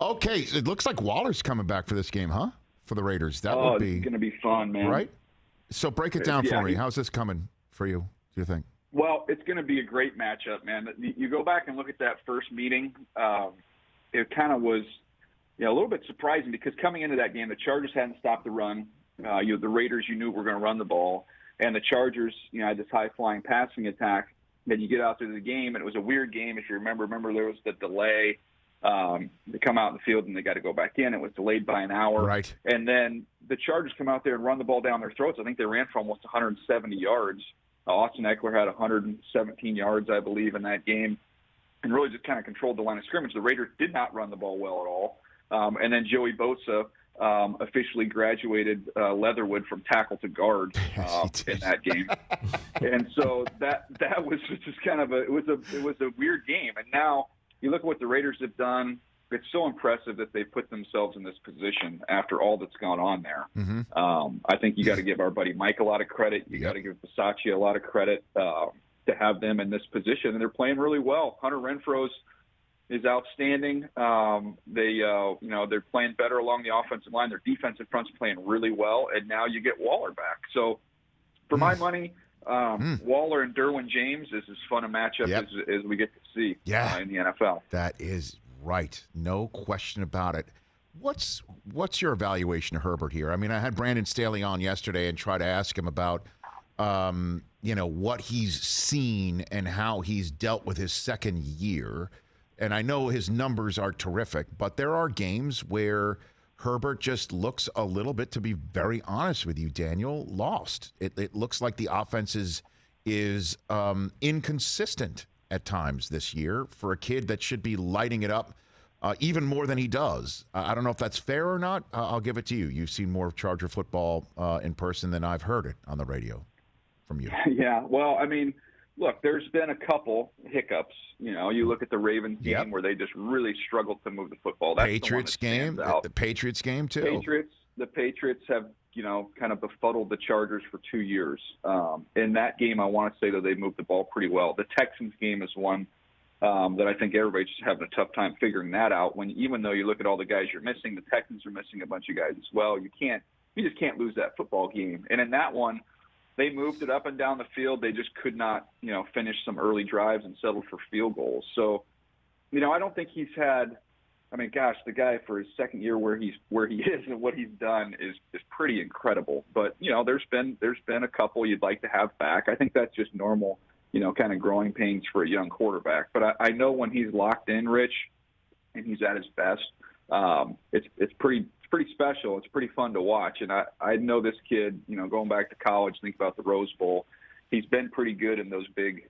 Okay, it looks like Waller's coming back for this game, huh? For the Raiders. That would be going to be fun, man. Right? So break it down for me. How's this coming for you, do you think? Well, it's going to be a great matchup, man. You go back and look at that first meeting, it kind of was a little bit surprising because coming into that game, the Chargers hadn't stopped the run. The Raiders, you knew were going to run the ball. And the Chargers, had this high-flying passing attack. Then you get out through the game, and it was a weird game. If you remember there was the delay. They come out in the field, and they got to go back in. It was delayed by an hour. Right. And then the Chargers come out there and run the ball down their throats. I think they ran for almost 170 yards. Austin Eckler had 117 yards, I believe, in that game, and really just kind of controlled the line of scrimmage. The Raiders did not run the ball well at all. And then Joey Bosa officially graduated Leatherwood from tackle to guard in that game. And so that was just kind of it was a weird game. And now you look at what the Raiders have done. It's so impressive that they put themselves in this position after all that's gone on there. Mm-hmm. I think you got to give our buddy Mike a lot of credit. You got to give Versace a lot of credit to have them in this position, and they're playing really well. Hunter Renfrow is outstanding. They're playing better along the offensive line. Their defensive front's playing really well, and now you get Waller back. So, for my money, Waller and Derwin James is as fun a matchup as we get to see in the NFL. That is right. No question about it. What's your evaluation of Herbert here? I mean, I had Brandon Staley on yesterday and tried to ask him about, what he's seen and how he's dealt with his second year. And I know his numbers are terrific, but there are games where Herbert just looks a little bit, to be very honest with you, Daniel, lost. It looks like the offense is inconsistent at times this year for a kid that should be lighting it up even more than he does. I don't know if that's fair or not. I'll give it to you. You've seen more Charger football in person than I've heard it on the radio from you. Yeah, well, I mean, look, there's been a couple hiccups. You look at the Ravens game where they just really struggled to move the football. That's Patriots game, the Patriots game too. The Patriots have, kind of befuddled the Chargers for 2 years. In that game, I want to say that they moved the ball pretty well. The Texans game is one that I think everybody's just having a tough time figuring that out. Even though you look at all the guys you're missing, the Texans are missing a bunch of guys as well. You just can't lose that football game. And in that one, they moved it up and down the field. They just could not, finish some early drives and settled for field goals. So, I don't think he's had. I mean, gosh, the guy for his second year where he is and what he's done is pretty incredible. But there's been a couple you'd like to have back. I think that's just normal, kind of growing pains for a young quarterback. But I know when he's locked in, Rich, and he's at his best, it's pretty special. It's pretty fun to watch. And I know this kid, going back to college, think about the Rose Bowl. He's been pretty good in those big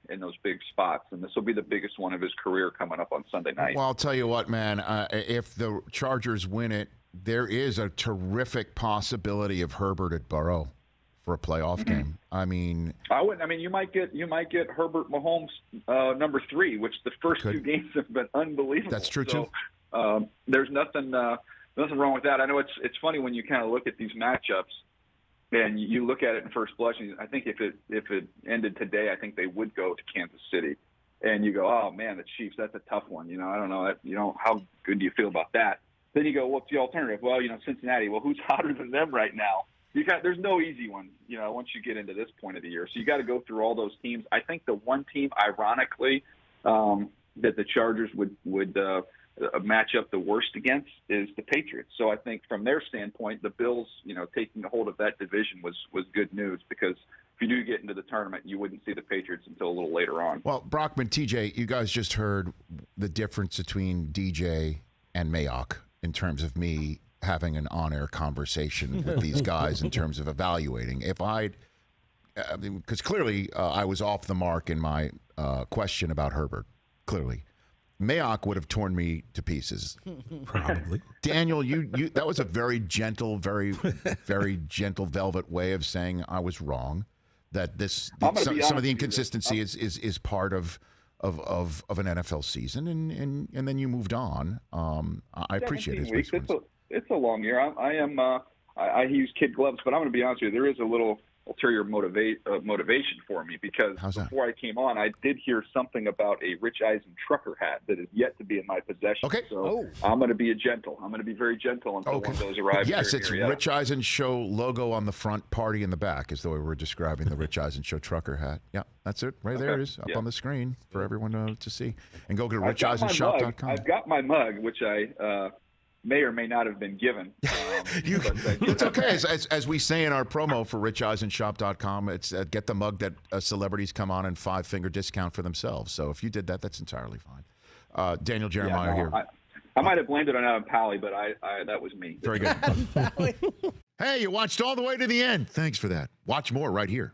spots, and this will be the biggest one of his career coming up on Sunday night. Well, I'll tell you what, man. If the Chargers win it, there is a terrific possibility of Herbert at Burrow for a playoff game. I mean, you might get Herbert Mahomes number 3, which the first 2 games have been unbelievable. That's true too. There's nothing wrong with that. I know it's funny when you kind of look at these matchups. And you look at it in first blush, and I think if it ended today, I think they would go to Kansas City. And you go, oh man, the Chiefs, that's a tough one. I don't know. How good do you feel about that? Then you go, what's the alternative? Well, Cincinnati. Well, who's hotter than them right now? There's no easy one. Once you get into this point of the year, so you got to go through all those teams. I think the one team, ironically, that the Chargers would match up the worst against is the Patriots. So I think from their standpoint, the Bills, taking a hold of that division was good news, because if you do get into the tournament, you wouldn't see the Patriots until a little later on. Well, Brockman, TJ, you guys just heard the difference between DJ and Mayock in terms of me having an on-air conversation with these guys in terms of evaluating. Because clearly I was off the mark in my question about Herbert, clearly. Mayock would have torn me to pieces. Probably. Daniel, you that was a very gentle, very, very gentle velvet way of saying I was wrong. That some of the inconsistency is part of an NFL season, and then you moved on. I appreciate it. It's a long year. I use kid gloves, but I'm going to be honest with you. There is a little ulterior motivation for me, because before I came on, I did hear something about a Rich Eisen trucker hat that is yet to be in my possession. Okay. So I'm going to be gentle. I'm going to be very gentle until one of those arrives. Yes, it's Rich Eisen Show logo on the front, party in the back is the way we're describing the Rich Eisen Show trucker hat. Yeah, that's it. Right there it is up on the screen for everyone to see. And go to richeisenshop.com. I've got my mug, which I may or may not have been given. It's okay. As we say in our promo for richeisenshop.com, it's get the mug that celebrities come on and 5-finger discount for themselves. So if you did that, that's entirely fine. Daniel Jeremiah here. I might have blamed it on Adam Pally, but that was me. Very good. Hey, you watched all the way to the end. Thanks for that. Watch more right here.